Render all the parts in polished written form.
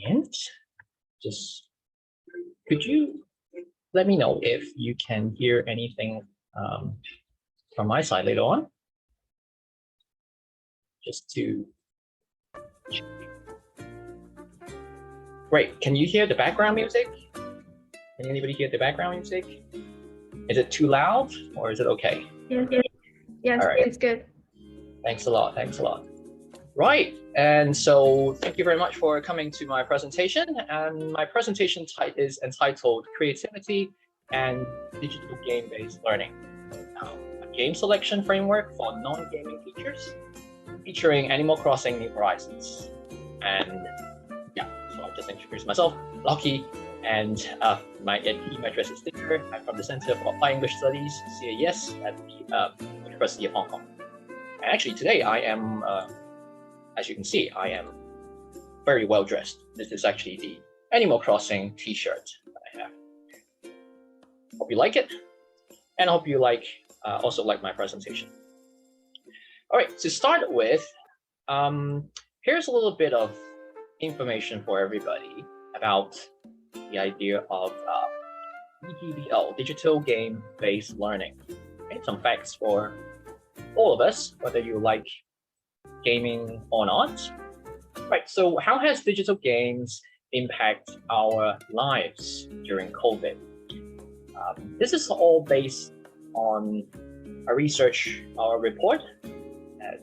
And just could you let me know if you can hear anything from my side later on? Just to great. Can you hear the background music? Can anybody hear the background music? Is it too loud or is it okay? Yes, all right. It's good. Thanks a lot. Thanks a lot. Right, and so thank you very much for coming to my presentation. And my presentation is entitled Creativity and Digital Game-Based Learning, a game selection framework for non-gaming teachers, featuring Animal Crossing New Horizons. And yeah, so I'll just introduce myself, Locky, and my email address is there. I'm from the Center for Applied English Studies, CAES, at the University of Hong Kong. And actually today I am as you can see, I am very well dressed. This is actually the Animal Crossing t-shirt that I have. Hope you like it, and I hope you also like my presentation. All right, to start with, here's a little bit of information for everybody about the idea of DGBL, Digital Game-Based Learning. Okay, some facts for all of us, whether you like gaming or not. Right, so how has digital games impact our lives during COVID? This is all based on a research report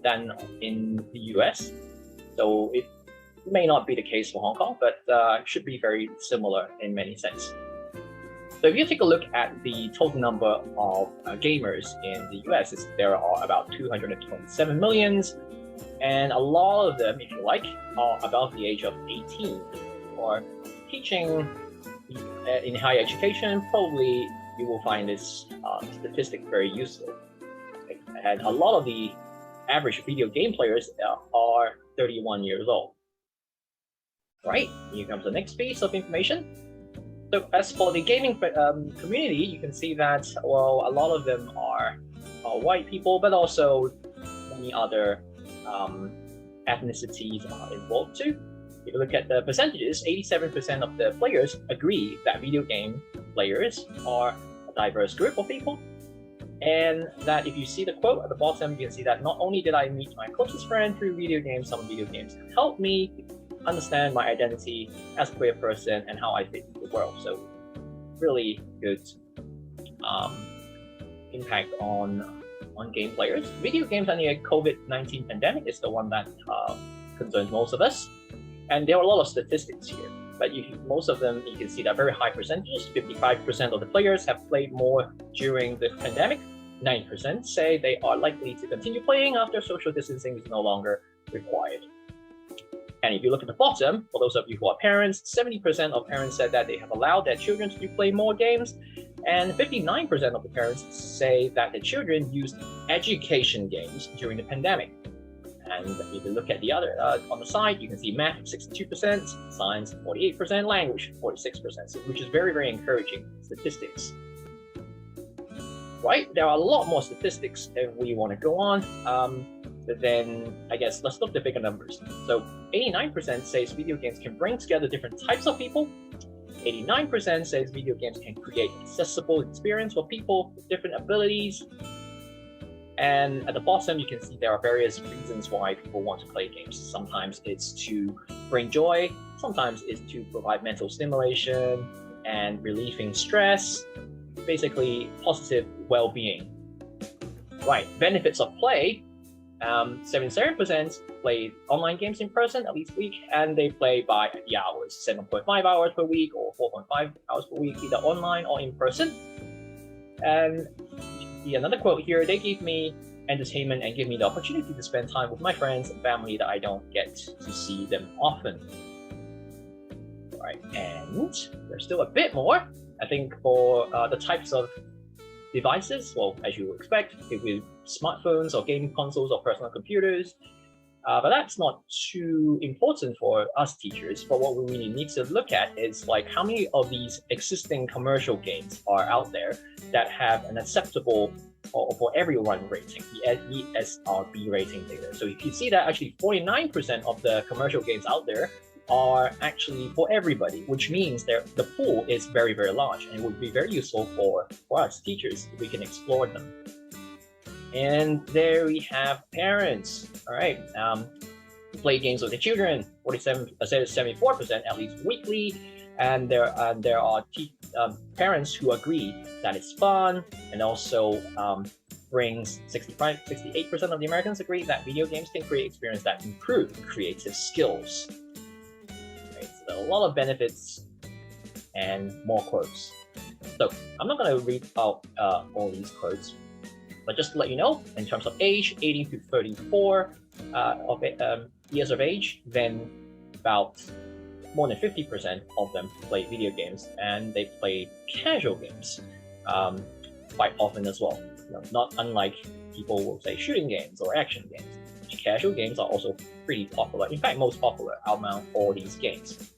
done in the US. So it may not be the case for Hong Kong, but should be very similar in many sense. So if you take a look at the total number of gamers in the US, there are about 227 million. And a lot of them, if you like, are above the age of 18. Or teaching in higher education, probably you will find this statistic very useful. And a lot of the average video game players are 31 years old. Right, here comes the next piece of information. So as for the gaming community, you can see that, well, a lot of them are white people, but also many other ethnicities are involved too. If you look at the percentages, 87% of the players agree that video game players are a diverse group of people. And that if you see the quote at the bottom, you can see that not only did I meet my closest friend through video games, some video games have helped me understand my identity as a queer person and how I fit in the world. So really good impact on game players. Video games and the COVID-19 pandemic is the one that concerns most of us. And there are a lot of statistics here, but most of them, you can see that very high percentages. 55% of the players have played more during the pandemic. 9% say they are likely to continue playing after social distancing is no longer required. And if you look at the bottom, for those of you who are parents, 70% of parents said that they have allowed their children to play more games, and 59% of the parents say that the children used education games during the pandemic. And if you look at the other on the side, you can see math 62%, science 48%, language 46%, which is very, very encouraging statistics. Right, there are a lot more statistics if we want to go on. But then I guess let's look at the bigger numbers. So 89% says video games can bring together different types of people. 89% says video games can create accessible experience for people with different abilities. And at the bottom, you can see there are various reasons why people want to play games. Sometimes it's to bring joy, sometimes it's to provide mental stimulation and relieving stress, basically positive well-being. Right, benefits of play. 77% play online games in person at least a week, and they play by the hours, 7.5 hours per week or 4.5 hours per week, either online or in person. And another quote here, they give me entertainment and give me the opportunity to spend time with my friends and family that I don't get to see them often. All right, and there's still a bit more. I think for the types of devices, well, as you would expect, with smartphones or gaming consoles or personal computers, but that's not too important for us teachers. But what we really need to look at is like how many of these existing commercial games are out there that have an acceptable or for everyone rating, the ESRB rating data. So if you see that actually 49% of the commercial games out there are actually for everybody, which means the pool is very, very large, and it would be very useful for us teachers if we can explore them. And there we have parents. All right, play games with the children, 74% at least weekly, and there are parents who agree that it's fun, and also brings 68% of the Americans agree that video games can create experience that improve creative skills. Right, so a lot of benefits and more quotes. So I'm not going to read out all these quotes, but just to let you know, in terms of age, 18 to 34 years of age, then about more than 50% of them play video games, and they play casual games quite often as well. Not unlike people will say shooting games or action games. Casual games are also pretty popular. In fact, most popular among all these games.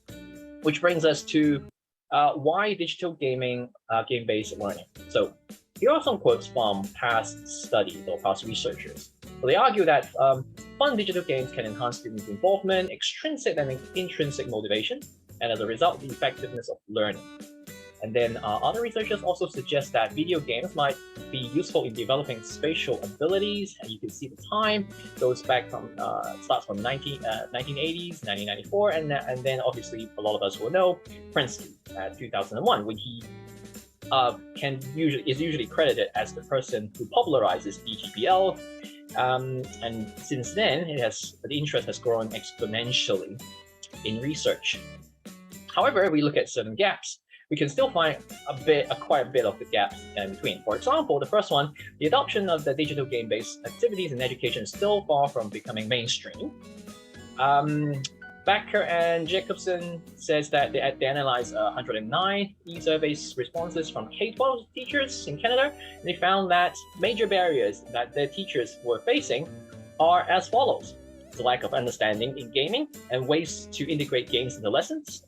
Which brings us to why digital gaming, game-based learning. So here are some quotes from past studies or past researchers. So they argue that fun digital games can enhance students' involvement, extrinsic and intrinsic motivation, and as a result, the effectiveness of learning. And then other researchers also suggest that video games might be useful in developing spatial abilities. And you can see the time goes back from starts from 1980s, 1994, and then obviously a lot of us will know Princeton 2001, when he is usually credited as the person who popularizes DGBL. And since then, the interest has grown exponentially in research. However, we look at certain gaps. We can still find quite a bit of the gaps in between. For example, the first one, the adoption of the digital game-based activities in education is still far from becoming mainstream. Bakker and Jacobson says that they analyzed 109 e-surveys responses from K-12 teachers in Canada, and they found that major barriers that their teachers were facing are as follows: the lack of understanding in gaming and ways to integrate games into lessons.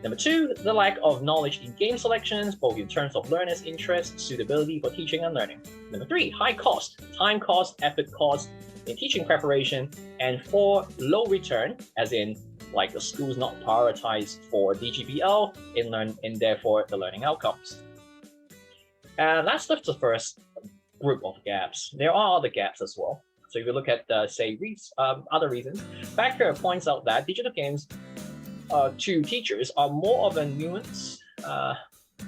Number two, the lack of knowledge in game selections, both in terms of learners' interest, suitability for teaching and learning. Number three, high cost, time cost, effort cost in teaching preparation. And four, low return, as in like the school's not prioritized for DGBL and therefore the learning outcomes. And that's the first group of gaps. There are other gaps as well. So if you look at, say, other reasons, Bakker points out that digital games to teachers are more of a nuisance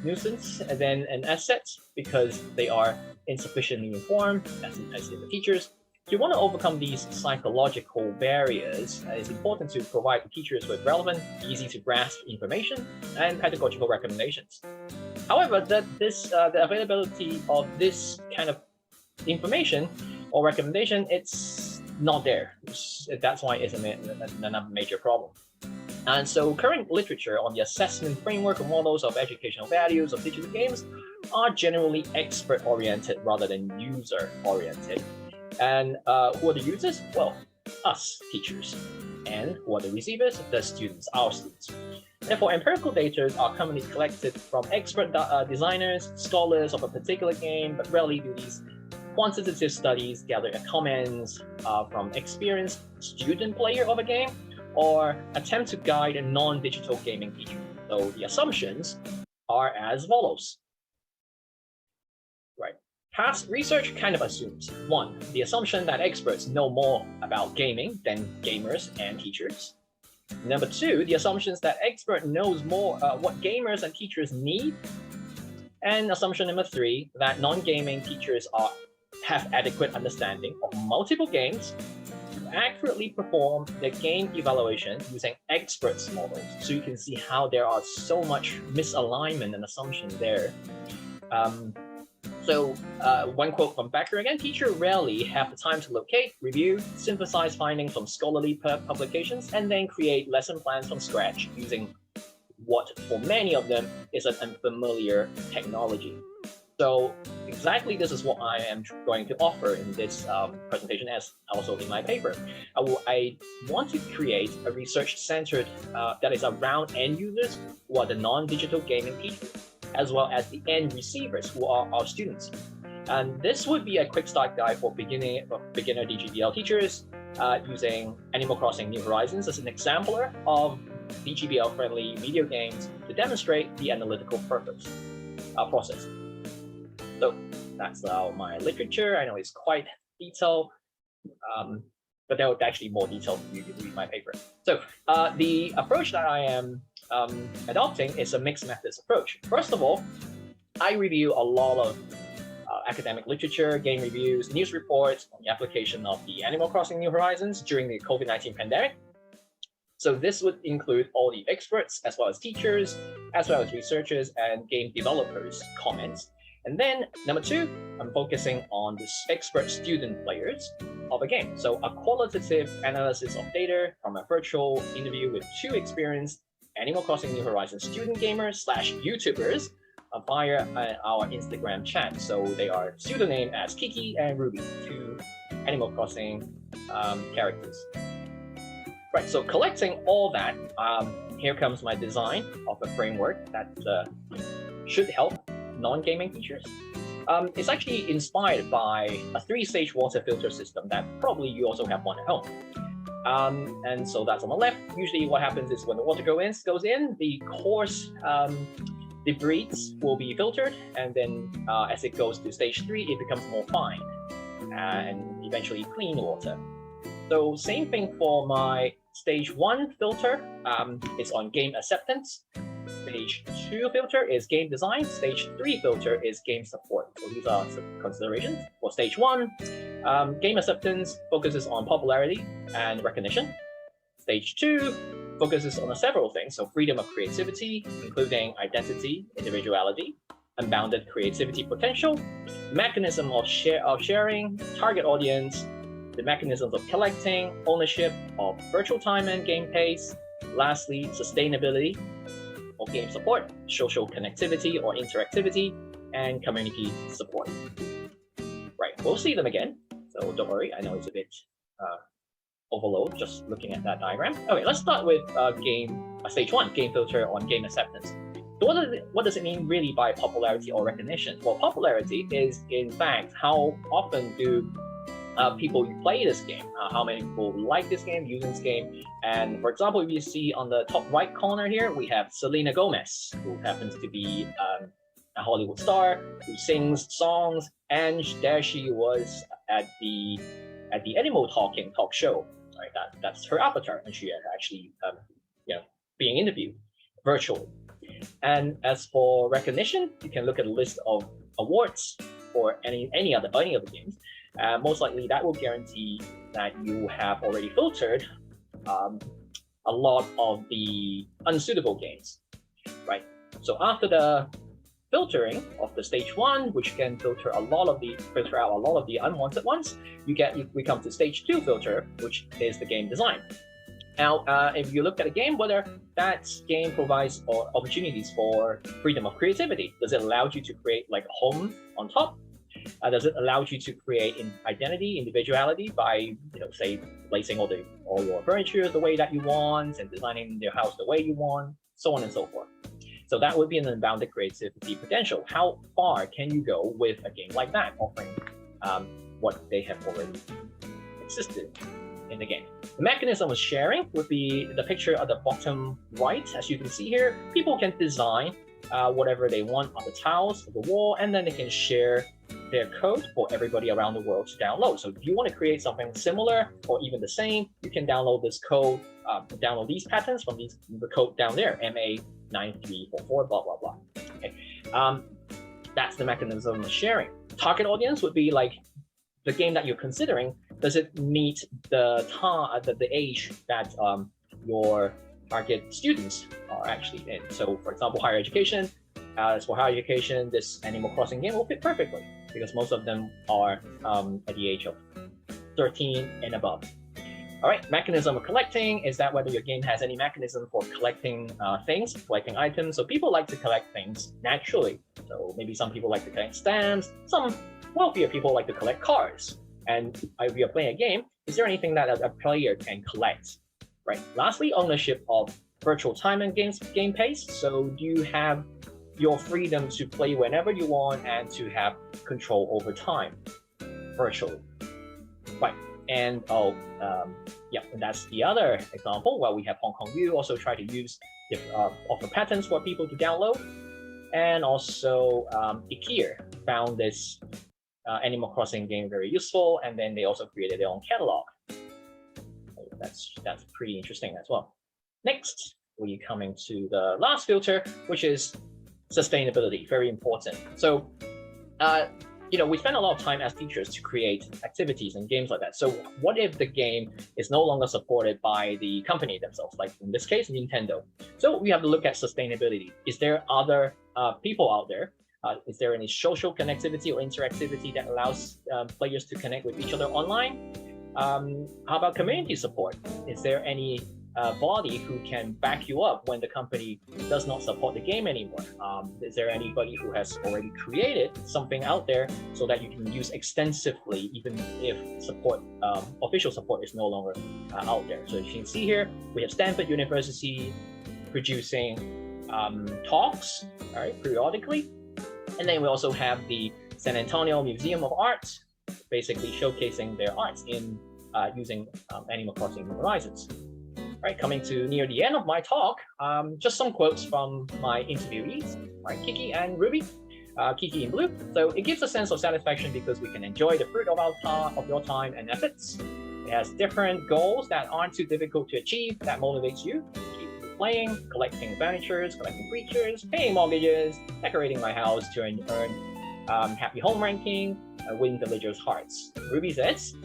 than an asset, because they are insufficiently informed, as in the teachers. If you want to overcome these psychological barriers, it's important to provide teachers with relevant, easy to grasp information and pedagogical recommendations. However, the availability of this kind of information or recommendation, it's not there. That's why it's another major problem. And so current literature on the assessment framework and models of educational values of digital games are generally expert-oriented rather than user-oriented. And who are the users? Well, us, teachers. And who are the receivers? The students, our students. Therefore, empirical data are commonly collected from expert designers, scholars of a particular game, but rarely do these quantitative studies gather comments from experienced student player of a game, or attempt to guide a non-digital gaming teacher. So the assumptions are as follows. Right. Past research kind of assumes, one, the assumption that experts know more about gaming than gamers and teachers. Number two, the assumptions that expert knows more what gamers and teachers need. And assumption number three, that non-gaming teachers have adequate understanding of multiple games to accurately perform the game evaluation using experts models. So you can see how there are so much misalignment and assumption there. So one quote from Bakker again: teachers rarely have the time to locate, review, synthesize findings from scholarly publications, and then create lesson plans from scratch using what for many of them is an unfamiliar technology. So exactly this is what I am going to offer in this presentation, as also in my paper. I want to create a research centered that is around end users who are the non-digital gaming teachers, as well as the end receivers who are our students. And this would be a quick start guide for beginner DGBL teachers using Animal Crossing New Horizons as an exemplar of DGBL-friendly video games to demonstrate the analytical process. So that's my literature. I know it's quite detailed, but there would actually more detail if you could read my paper. So the approach that I am adopting is a mixed methods approach. First of all, I review a lot of academic literature, game reviews, news reports on the application of the Animal Crossing New Horizons during the COVID-19 pandemic. So this would include all the experts, as well as teachers, as well as researchers and game developers' comments. And then number two, I'm focusing on the expert student players of a game. So a qualitative analysis of data from a virtual interview with two experienced Animal Crossing New Horizons student gamers / YouTubers via our Instagram chat. So they are pseudonym as Kiki and Ruby, two Animal Crossing characters. Right, so collecting all that, here comes my design of a framework that should help non-gaming teachers. It's actually inspired by a 3-stage water filter system that probably you also have one at home. And so that's on the left. Usually what happens is when the water goes in, the coarse debris will be filtered, and then as it goes to stage 3, it becomes more fine and eventually clean water. So same thing for my stage 1 filter. It's on game acceptance. Stage 2 filter is game design. Stage 3 filter is game support. So these are some considerations. For stage 1, game acceptance focuses on popularity and recognition. Stage 2 focuses on several things. So freedom of creativity, including identity, individuality, unbounded creativity potential, mechanism of sharing, target audience, the mechanisms of collecting, ownership of virtual time and game pace, lastly, sustainability or game support, social connectivity or interactivity, and community support. Right, we'll see them again, so don't worry, I know it's a bit overload just looking at that diagram. Okay, let's start with stage 1, game filter on game acceptance. So what does it mean really by popularity or recognition? Well, popularity is in fact how often do people play this game, how many people like this game, using this game. And for example, if you see on the top right corner here, we have Selena Gomez, who happens to be a Hollywood star who sings songs, and there she was at the Animal Talking talk show. Right, that's her avatar, and she actually being interviewed virtually. And as for recognition, you can look at a list of awards for any of the games. Most likely that will guarantee that you have already filtered a lot of the unsuitable games, right? So after the filtering of the stage 1, which can filter out a lot of the unwanted ones, we come to stage 2 filter, which is the game design. Now, if you look at a game, whether that game provides opportunities for freedom of creativity, does it allow you to create like a home on top? Does it allow you to create identity, individuality by, say, placing all your furniture the way that you want and designing your house the way you want, so on and so forth. So that would be an unbounded creativity potential. How far can you go with a game like that, offering what they have already existed in the game? The mechanism of sharing would be the picture at the bottom right. As you can see here, people can design whatever they want on the tiles of the wall, and then they can share their code for everybody around the world to download. So if you want to create something similar or even the same, you can download this code, download these patterns from the code down there, MA9344, blah, blah, blah. Okay. That's the mechanism of sharing. Target audience would be like the game that you're considering. Does it meet the age that your target students are actually in? So for example, higher education. As for higher education, this Animal Crossing game will fit perfectly because most of them are at the age of 13 and above. All right, mechanism of collecting is that whether your game has any mechanism for collecting things, collecting items. So people like to collect things naturally. So maybe some people like to collect stamps, some wealthier people like to collect cars. And if you're playing a game, is there anything that a player can collect? Right. Lastly, ownership of virtual time and game pace. So do you have your freedom to play whenever you want and to have control over time virtually? Right. And yeah, that's the other example. Well, we have Hong Kong U also try to use offer patterns for people to download. And also IKEA found this Animal Crossing game very useful, and then they also created their own catalog. So that's pretty interesting as well. Next, we're coming to the last filter, which is sustainability, very important. So we spend a lot of time as teachers to create activities and games like that. So what if the game is no longer supported by the company themselves, like in this case, Nintendo? So we have to look at sustainability. Is there other people out there? Is there any social connectivity or interactivity that allows players to connect with each other online? How about community support? Is there any body who can back you up when the company does not support the game anymore? Is there anybody who has already created something out there so that you can use extensively, even if official support is no longer out there? So you can see here, we have Stanford University producing talks, all right, periodically. And then we also have the San Antonio Museum of Art, basically showcasing their arts in using Animal Crossing New Horizons. Right, coming to near the end of my talk, just some quotes from my interviewees, right, Kiki and Ruby, Kiki in blue. So it gives a sense of satisfaction because we can enjoy the fruit of your time and efforts. It has different goals that aren't too difficult to achieve, that motivates you to keep playing, collecting furniture, collecting creatures, paying mortgages, decorating my house to earn happy home ranking, win villagers' hearts. Ruby says,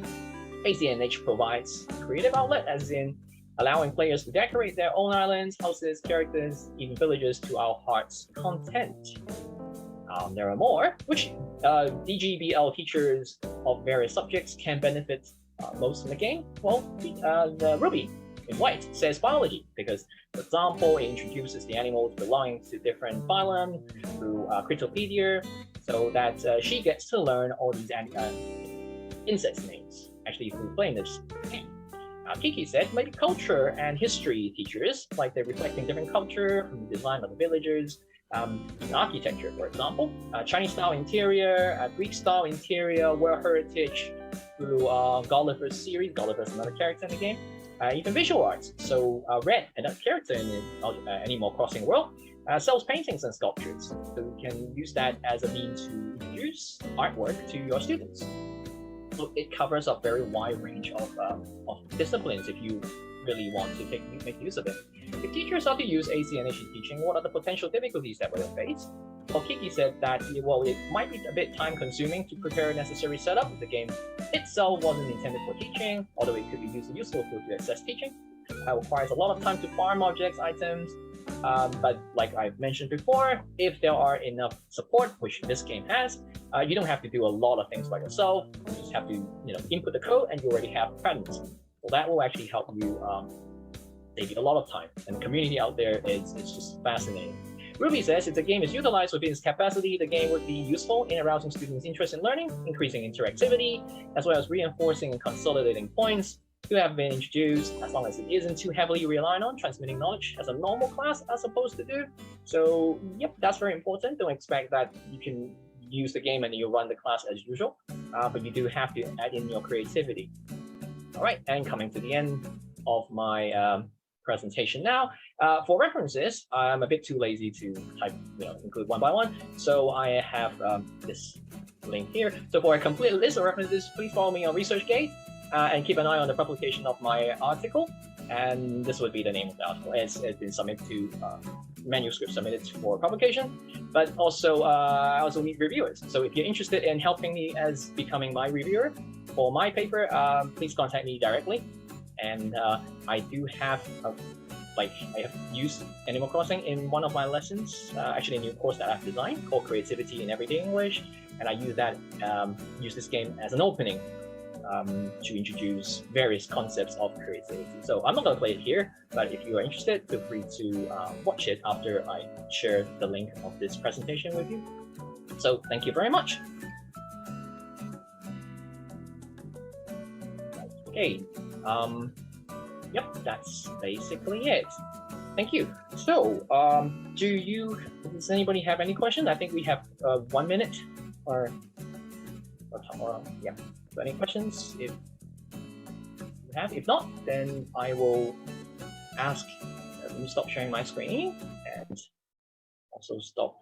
ACNH provides creative outlet, as in allowing players to decorate their own islands, houses, characters, even villages to our heart's content. There are more, which DGBL teachers of various subjects can benefit most from the game. Well, the Ruby in white says biology, because, for example, it introduces the animals belonging to different phylum through Cryptopedia, so that she gets to learn all these insect names, actually through playing this game. Kiki said maybe culture and history teachers, like they're reflecting different culture from the design of the villagers, in architecture, for example, Chinese-style interior, Greek-style interior, world heritage through Gulliver's series. Gulliver's another character in the game. Even visual arts. So Red, another character in the Animal Crossing world, sells paintings and sculptures. So you can use that as a means to introduce artwork to your students. So it covers a very wide range of disciplines if you really want to make use of it. If teachers are to use ACNH in teaching, what are the potential difficulties that will face? Well, Kiki said that it might be a bit time-consuming to prepare a necessary setup. The game itself wasn't intended for teaching, although it could be used as a useful tool to access teaching. It requires a lot of time to farm objects, items, but like I've mentioned before, if there are enough support, which this game has, you don't have to do a lot of things by yourself. You just have to input the code and you already have patterns. So that will actually help you save you a lot of time. And the community out there is just fascinating. Ruby says if the game is utilized within its capacity, the game would be useful in arousing students' interest in learning, increasing interactivity, as well as reinforcing and consolidating points to have been introduced, as long as it isn't too heavily reliant on transmitting knowledge as a normal class as supposed to do. So, yep, that's very important. Don't expect that you can use the game and you run the class as usual, but you do have to add in your creativity. All right, and coming to the end of my presentation now. For references, I'm a bit too lazy to type, include one by one. So I have this link here. So for a complete list of references, please follow me on ResearchGate and keep an eye on the publication of my article. And this would be the name of the article. It's been submitted to manuscript submitted for publication, but also I also need reviewers. So if you're interested in helping me as becoming my reviewer for my paper, please contact me directly. And I do have, I have used Animal Crossing in one of my lessons, actually a new course that I've designed called Creativity in Everyday English. And I use this game as an opening to introduce various concepts of creativity. So I'm not going to play it here, but if you are interested, feel free to watch it after I share the link of this presentation with you. So thank you very much. Okay. Yep, that's basically it. Thank you. So, does anybody have any questions? I think we have 1 minute or yeah. So any questions? If have. If not, then I will ask, let me stop sharing my screen and also stop the